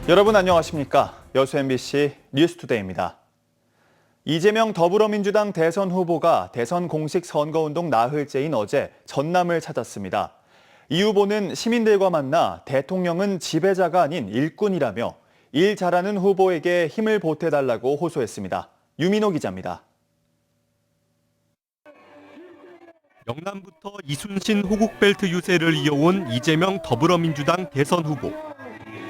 여러분 안녕하십니까? 여수 MBC 뉴스투데이입니다. 이재명 더불어민주당 대선 후보가 대선 공식 선거운동 나흘째인 어제 전남을 찾았습니다. 이 후보는 시민들과 만나 대통령은 지배자가 아닌 일꾼이라며 일 잘하는 후보에게 힘을 보태달라고 호소했습니다. 유민호 기자입니다. 영남부터 이순신 호국벨트 유세를 이어온 이재명 더불어민주당 대선 후보.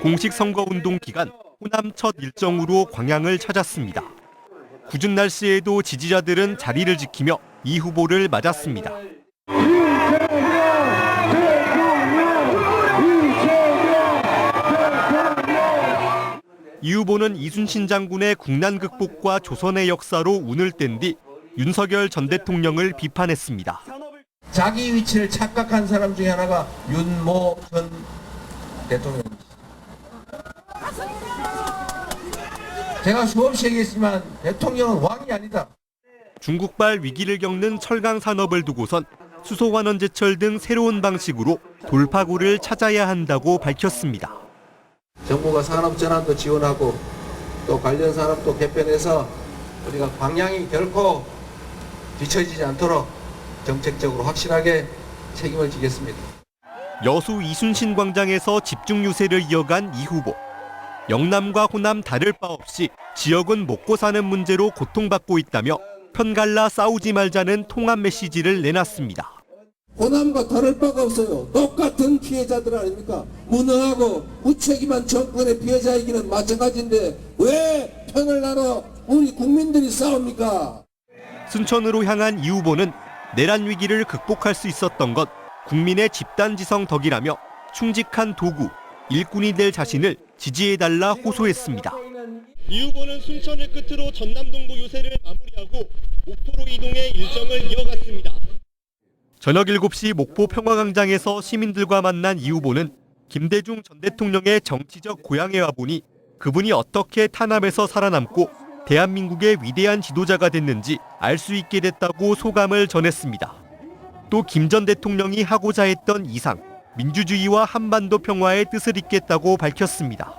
공식 선거운동 기간 호남 첫 일정으로 광양을 찾았습니다. 궂은 날씨에도 지지자들은 자리를 지키며 이 후보를 맞았습니다. 이 후보는 이순신 장군의 국난 극복과 조선의 역사로 운을 뗀 뒤 윤석열 전 대통령을 비판했습니다. 자기 위치를 착각한 사람 중에 하나가 윤모 전 대통령입니다. 제가 수없이 얘기했지만 대통령은 왕이 아니다. 중국발 위기를 겪는 철강 산업을 두고선 수소환원 제철 등 새로운 방식으로 돌파구를 찾아야 한다고 밝혔습니다. 정부가 산업 전환도 지원하고 또 관련 산업도 개편해서 우리가 방향이 결코 뒤처지지 않도록 정책적으로 확실하게 책임을 지겠습니다. 여수 이순신 광장에서 집중 유세를 이어간 이 후보. 영남과 호남 다를 바 없이 지역은 먹고 사는 문제로 고통받고 있다며 편갈라 싸우지 말자는 통합 메시지를 내놨습니다. 호남과 다를 바가 없어요. 똑같은 피해자들 아닙니까? 무능하고 무책임한 정권의 피해자이기는 마찬가지인데 왜 편을 나눠 우리 국민들이 싸웁니까? 순천으로 향한 이 후보는 내란 위기를 극복할 수 있었던 것 국민의 집단지성 덕이라며 충직한 도구, 일꾼이 될 자신을 지지해달라 호소했습니다. 이 후보는 순천을 끝으로 전남동부 유세를 마무리하고 목포로 이동해 일정을 이어갔습니다. 저녁 7시 목포 평화광장에서 시민들과 만난 이 후보는 김대중 전 대통령의 정치적 고향에 와보니 그분이 어떻게 탄압에서 살아남고 대한민국의 위대한 지도자가 됐는지 알 수 있게 됐다고 소감을 전했습니다. 또 김 전 대통령이 하고자 했던 이상, 민주주의와 한반도 평화의 뜻을 잇겠다고 밝혔습니다.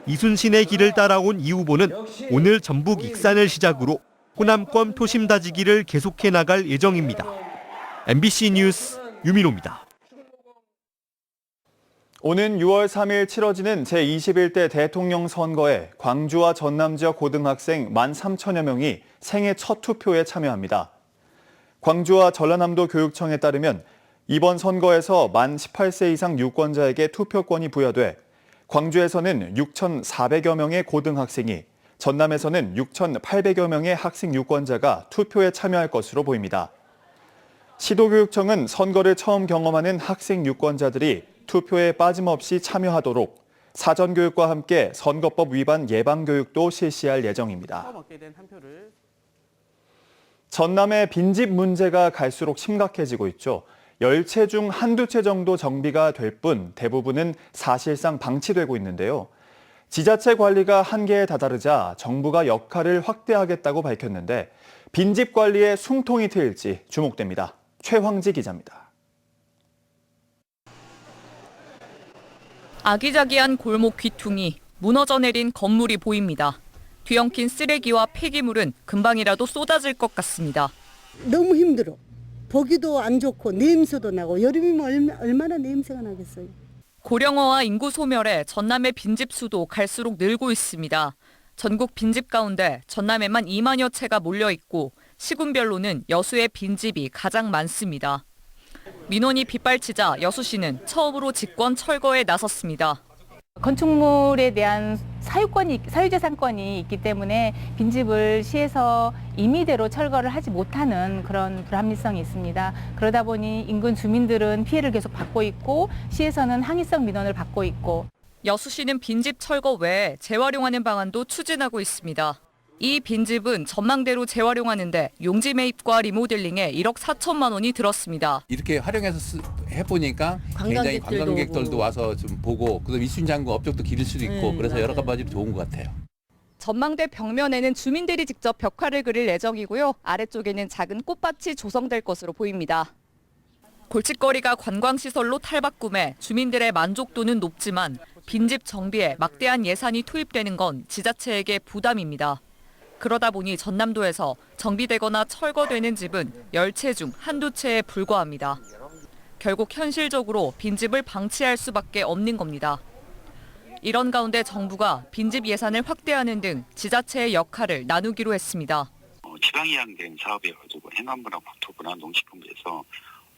이순신의 길을 따라온 이 후보는 오늘 전북 익산을 시작으로 호남권 표심 다지기를 계속해 나갈 예정입니다. MBC 뉴스 유민호입니다. 오는 6월 3일 치러지는 제21대 대통령 선거에 광주와 전남 지역 고등학생 13,000여 명이 생애 첫 투표에 참여합니다. 광주와 전라남도 교육청에 따르면 이번 선거에서 만 18세 이상 유권자에게 투표권이 부여돼 광주에서는 6,400여 명의 고등학생이, 전남에서는 6,800여 명의 학생 유권자가 투표에 참여할 것으로 보입니다. 시도교육청은 선거를 처음 경험하는 학생 유권자들이 투표에 빠짐없이 참여하도록 사전교육과 함께 선거법 위반 예방교육도 실시할 예정입니다. 전남의 빈집 문제가 갈수록 심각해지고 있죠. 10채 중 한두 채 정도 정비가 될 뿐 대부분은 사실상 방치되고 있는데요. 지자체 관리가 한계에 다다르자 정부가 역할을 확대하겠다고 밝혔는데 빈집 관리에 숨통이 트일지 주목됩니다. 최황지 기자입니다. 아기자기한 골목 귀퉁이, 무너져 내린 건물이 보입니다. 뒤엉킨 쓰레기와 폐기물은 금방이라도 쏟아질 것 같습니다. 너무 힘들어. 보기도 안 좋고 냄새도 나고 여름이면 얼마나 냄새가 나겠어요. 고령화와 인구 소멸에 전남의 빈집 수도 갈수록 늘고 있습니다. 전국 빈집 가운데 전남에만 2만여 채가 몰려 있고 시군별로는 여수의 빈집이 가장 많습니다. 민원이 빗발치자 여수시는 처음으로 직권 철거에 나섰습니다. 건축물에 대한 사유재산권이 있기 때문에 빈집을 시에서 임의대로 철거를 하지 못하는 그런 불합리성이 있습니다. 그러다 보니 인근 주민들은 피해를 계속 받고 있고 시에서는 항의성 민원을 받고 있고. 여수시는 빈집 철거 외에 재활용하는 방안도 추진하고 있습니다. 이 빈집은 전망대로 재활용하는데 용지 매입과 리모델링에 1억 4천만 원이 들었습니다. 이렇게 활용해서 해보니까 굉장히 관광객들도 와서 좀 보고 그다음 이순장구 업적도 기를 수도 있고 그래서 여러 가지로 좋은 것 같아요. 전망대 벽면에는 주민들이 직접 벽화를 그릴 예정이고요. 아래쪽에는 작은 꽃밭이 조성될 것으로 보입니다. 골칫거리가 관광시설로 탈바꿈해 주민들의 만족도는 높지만 빈집 정비에 막대한 예산이 투입되는 건 지자체에게 부담입니다. 그러다 보니 전남도에서 정비되거나 철거되는 집은 10채 중 한두 채에 불과합니다. 결국 현실적으로 빈집을 방치할 수밖에 없는 겁니다. 이런 가운데 정부가 빈집 예산을 확대하는 등 지자체의 역할을 나누기로 했습니다. 지방이양된 사업이어가지고 행안부나 국토부나 농식품부에서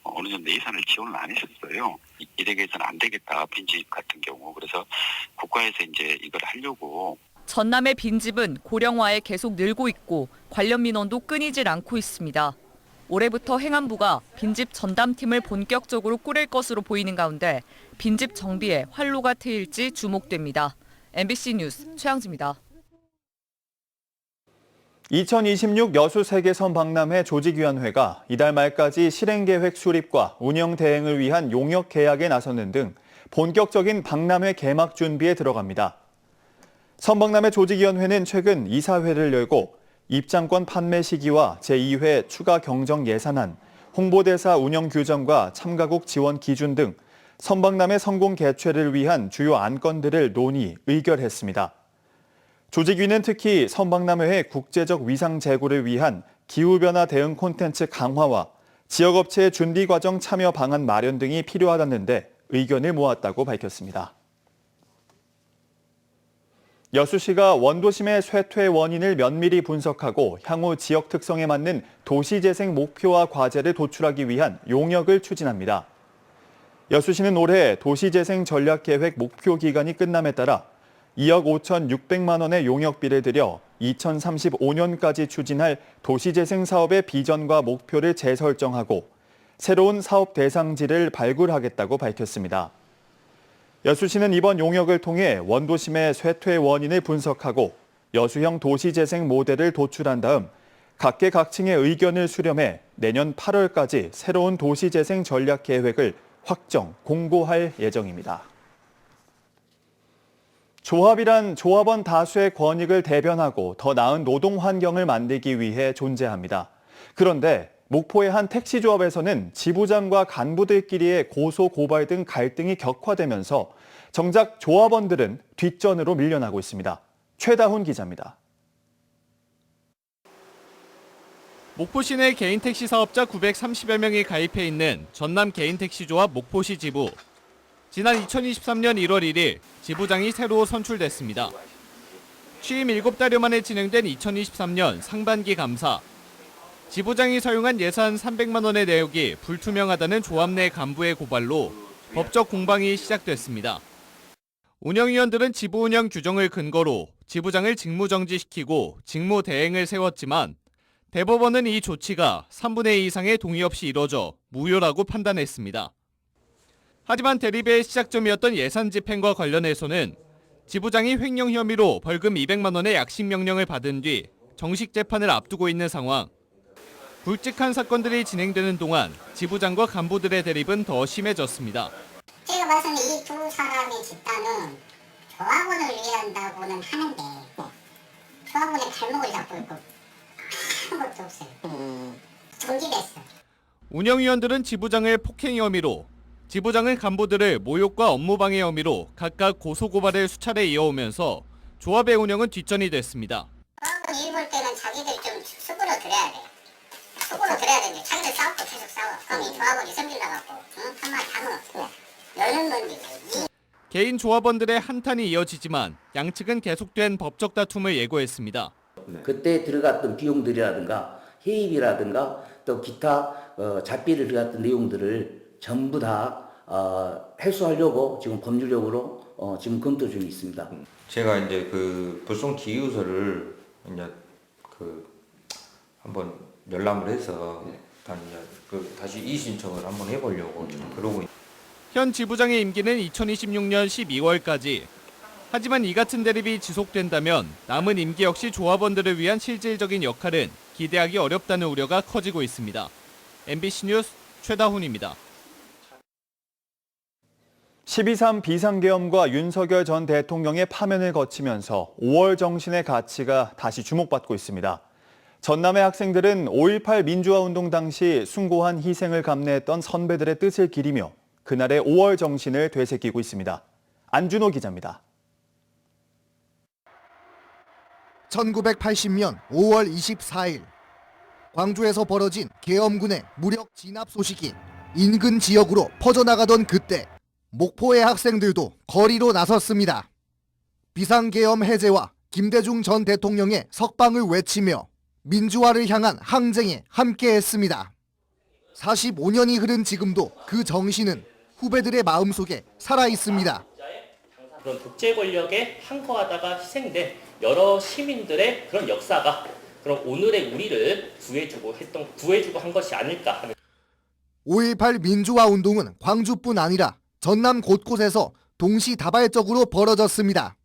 어느 정도 예산을 지원을 안 했었어요. 이 댁에서는 안 되겠다, 빈집 같은 경우. 그래서 국가에서 이제 이걸 하려고. 전남의 빈집은 고령화에 계속 늘고 있고 관련 민원도 끊이질 않고 있습니다. 올해부터 행안부가 빈집 전담팀을 본격적으로 꾸릴 것으로 보이는 가운데 빈집 정비에 활로가 트일지 주목됩니다. MBC 뉴스 최양지입니다. 2026 여수 세계선 박람회 조직위원회가 이달 말까지 실행계획 수립과 운영 대행을 위한 용역 계약에 나서는 등 본격적인 박람회 개막 준비에 들어갑니다. 선박람회 조직위원회는 최근 이사회를 열고 입장권 판매 시기와 제2회 추가 경정 예산안, 홍보대사 운영 규정과 참가국 지원 기준 등 선박람회 성공 개최를 위한 주요 안건들을 논의, 의결했습니다. 조직위는 특히 선박람회의 국제적 위상 제고를 위한 기후변화 대응 콘텐츠 강화와 지역업체의 준비과정 참여 방안 마련 등이 필요하다는데 의견을 모았다고 밝혔습니다. 여수시가 원도심의 쇠퇴 원인을 면밀히 분석하고 향후 지역 특성에 맞는 도시재생 목표와 과제를 도출하기 위한 용역을 추진합니다. 여수시는 올해 도시재생 전략계획 목표 기간이 끝남에 따라 2억 5,600만 원의 용역비를 들여 2035년까지 추진할 도시재생 사업의 비전과 목표를 재설정하고 새로운 사업 대상지를 발굴하겠다고 밝혔습니다. 여수시는 이번 용역을 통해 원도심의 쇠퇴 원인을 분석하고 여수형 도시재생 모델을 도출한 다음 각계각층의 의견을 수렴해 내년 8월까지 새로운 도시재생 전략 계획을 확정, 공고할 예정입니다. 조합이란 조합원 다수의 권익을 대변하고 더 나은 노동 환경을 만들기 위해 존재합니다. 그런데 목포의 한 택시조합에서는 지부장과 간부들끼리의 고소, 고발 등 갈등이 격화되면서 정작 조합원들은 뒷전으로 밀려나고 있습니다. 최다훈 기자입니다. 목포 시내 개인 택시 사업자 930여 명이 가입해 있는 전남 개인택시조합 목포시 지부. 지난 2023년 1월 1일 지부장이 새로 선출됐습니다. 취임 7달여 만에 진행된 2023년 상반기 감사. 지부장이 사용한 예산 300만 원의 내역이 불투명하다는 조합 내 간부의 고발로 법적 공방이 시작됐습니다. 운영위원들은 지부 운영 규정을 근거로 지부장을 직무정지시키고 직무 대행을 세웠지만 대법원은 이 조치가 3분의 2 이상의 동의 없이 이뤄져 무효라고 판단했습니다. 하지만 대립의 시작점이었던 예산 집행과 관련해서는 지부장이 횡령 혐의로 벌금 200만 원의 약식 명령을 받은 뒤 정식 재판을 앞두고 있는 상황. 굵직한 사건들이 진행되는 동안 지부장과 간부들의 대립은 더 심해졌습니다. 제가 봐서는 이 두 사람의 집단은 조합원을 위한다고는 하는데 조합원의 발목을 잡고 있고 아무것도 없어요. 정지됐어. 운영위원들은 지부장을 폭행 혐의로, 지부장은 간부들을 모욕과 업무방해 혐의로 각각 고소고발을 수차례 이어오면서 조합의 운영은 뒷전이 됐습니다. 조합원 일볼 때는 자기들 좀 수그러들어야 돼. 수그러들어야 되는데 자기들 싸우고 계속 싸워. 그럼 이 조합원이 성질나갖고 한마디 하면 없어. 열는 건지. 개인 조합원들의 한탄이 이어지지만 양측은 계속된 법적 다툼을 예고했습니다. 그때 들어갔던 비용들이라든가 해입이라든가 또 기타 잡비를 들어갔던 내용들을 전부 다 해소하려고 지금 법률적으로 지금 검토 중에 있습니다. 제가 이제 그 불송 지휘서를 이제 한번 열람을 해서 다시 이의 신청을 한번 해보려고 지금 그러고 있습니다. 현 지부장의 임기는 2026년 12월까지. 하지만 이 같은 대립이 지속된다면 남은 임기 역시 조합원들을 위한 실질적인 역할은 기대하기 어렵다는 우려가 커지고 있습니다. MBC 뉴스 최다훈입니다. 12.3 비상계엄과 윤석열 전 대통령의 파면을 거치면서 5월 정신의 가치가 다시 주목받고 있습니다. 전남의 학생들은 5.18 민주화운동 당시 숭고한 희생을 감내했던 선배들의 뜻을 기리며 그날의 5월 정신을 되새기고 있습니다. 안준호 기자입니다. 1980년 5월 24일 광주에서 벌어진 계엄군의 무력 진압 소식이 인근 지역으로 퍼져나가던 그때 목포의 학생들도 거리로 나섰습니다. 비상계엄 해제와 김대중 전 대통령의 석방을 외치며 민주화를 향한 항쟁에 함께했습니다. 45년이 흐른 지금도 그 정신은 후배들의 마음속에 살아있습니다. 그런 독재 권력에 항거하다가 희생된 여러 시민들의 그런 역사가 그런 오늘의 우리를 구해주고 한 것이 아닐까 하는. 5.18 민주화 운동은 광주뿐 아니라 전남 곳곳에서 동시다발적으로 벌어졌습니다.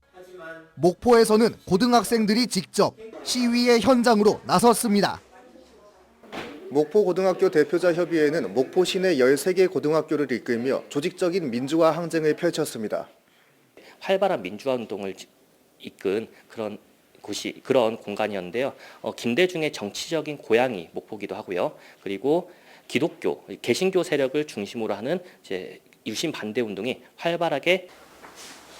목포에서는 고등학생들이 직접 시위의 현장으로 나섰습니다. 목포고등학교 대표자 협의회는 목포 시내 13개 고등학교를 이끌며 조직적인 민주화 항쟁을 펼쳤습니다. 활발한 민주화 운동을 이끈 그런 공간이었는데요. 김대중의 정치적인 고향이 목포기도 하고요. 그리고 기독교, 개신교 세력을 중심으로 하는 유신 반대 운동이 활발하게.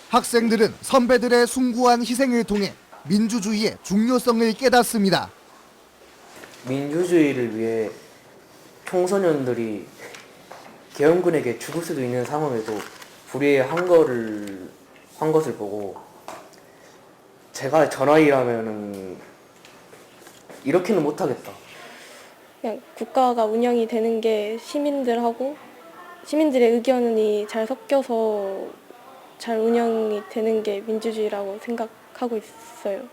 학생들은 선배들의 숭고한 희생을 통해 민주주의의 중요성을 깨닫습니다. 민주주의를 위해 청소년들이 계엄군에게 죽을 수도 있는 상황에도 불의한 것을 보고 제가 저 나이라면은 이렇게는 못하겠다. 그냥 국가가 운영이 되는 게 시민들의 의견이 잘 섞여서 잘 운영이 되는 게 민주주의라고 생각하고 있어요.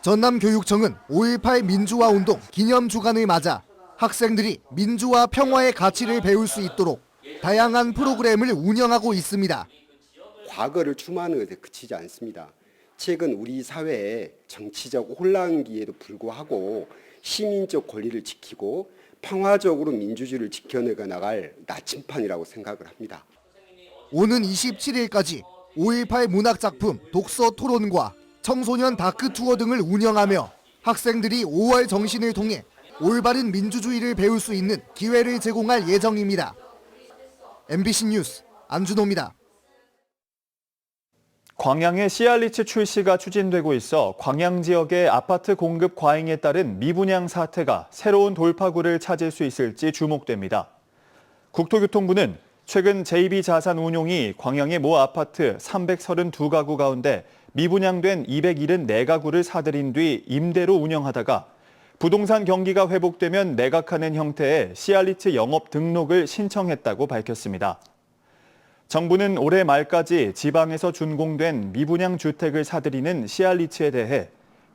전남교육청은 5.18 민주화 운동 기념 주간을 맞아 학생들이 민주화 평화의 가치를 배울 수 있도록 다양한 프로그램을 운영하고 있습니다. 과거를 추모하는 것에 그치지 않습니다. 최근 우리 사회의 정치적 혼란기에도 불구하고 시민적 권리를 지키고 평화적으로 민주주의를 지켜내가 나갈 나침판이라고 생각을 합니다. 오는 27일까지 5.18 문학작품 독서 토론과 청소년 다크 투어 등을 운영하며 학생들이 5월 정신을 통해 올바른 민주주의를 배울 수 있는 기회를 제공할 예정입니다. MBC 뉴스 안준호입니다. 광양에 시알리츠 출시가 추진되고 있어 광양 지역의 아파트 공급 과잉에 따른 미분양 사태가 새로운 돌파구를 찾을 수 있을지 주목됩니다. 국토교통부는 최근 JB자산운용이 광양의 모 아파트 332가구 가운데 미분양된 274가구를 사들인 뒤 임대로 운영하다가 부동산 경기가 회복되면 매각하는 형태의 시알리츠 영업 등록을 신청했다고 밝혔습니다. 정부는 올해 말까지 지방에서 준공된 미분양 주택을 사들이는 시알리츠에 대해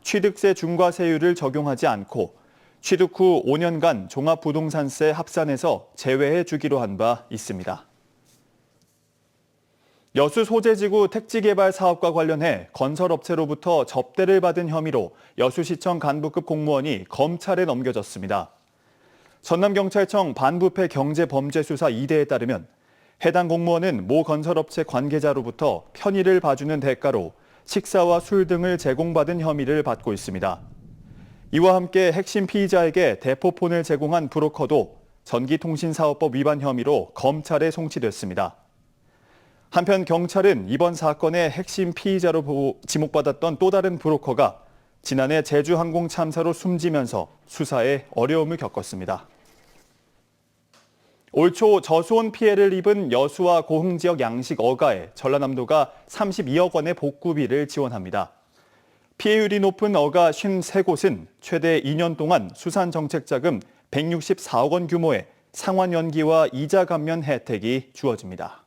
취득세 중과세율을 적용하지 않고 취득 후 5년간 종합부동산세 합산에서 제외해 주기로 한 바 있습니다. 여수 소재지구 택지개발 사업과 관련해 건설업체로부터 접대를 받은 혐의로 여수시청 간부급 공무원이 검찰에 넘겨졌습니다. 전남경찰청 반부패 경제범죄수사 2대에 따르면 해당 공무원은 모 건설업체 관계자로부터 편의를 봐주는 대가로 식사와 술 등을 제공받은 혐의를 받고 있습니다. 이와 함께 핵심 피의자에게 대포폰을 제공한 브로커도 전기통신사업법 위반 혐의로 검찰에 송치됐습니다. 한편 경찰은 이번 사건의 핵심 피의자로 지목받았던 또 다른 브로커가 지난해 제주항공 참사로 숨지면서 수사에 어려움을 겪었습니다. 올 초 저수온 피해를 입은 여수와 고흥 지역 양식 어가에 전라남도가 32억 원의 복구비를 지원합니다. 피해율이 높은 어가 53곳은 최대 2년 동안 수산정책자금 164억 원 규모의 상환 연기와 이자 감면 혜택이 주어집니다.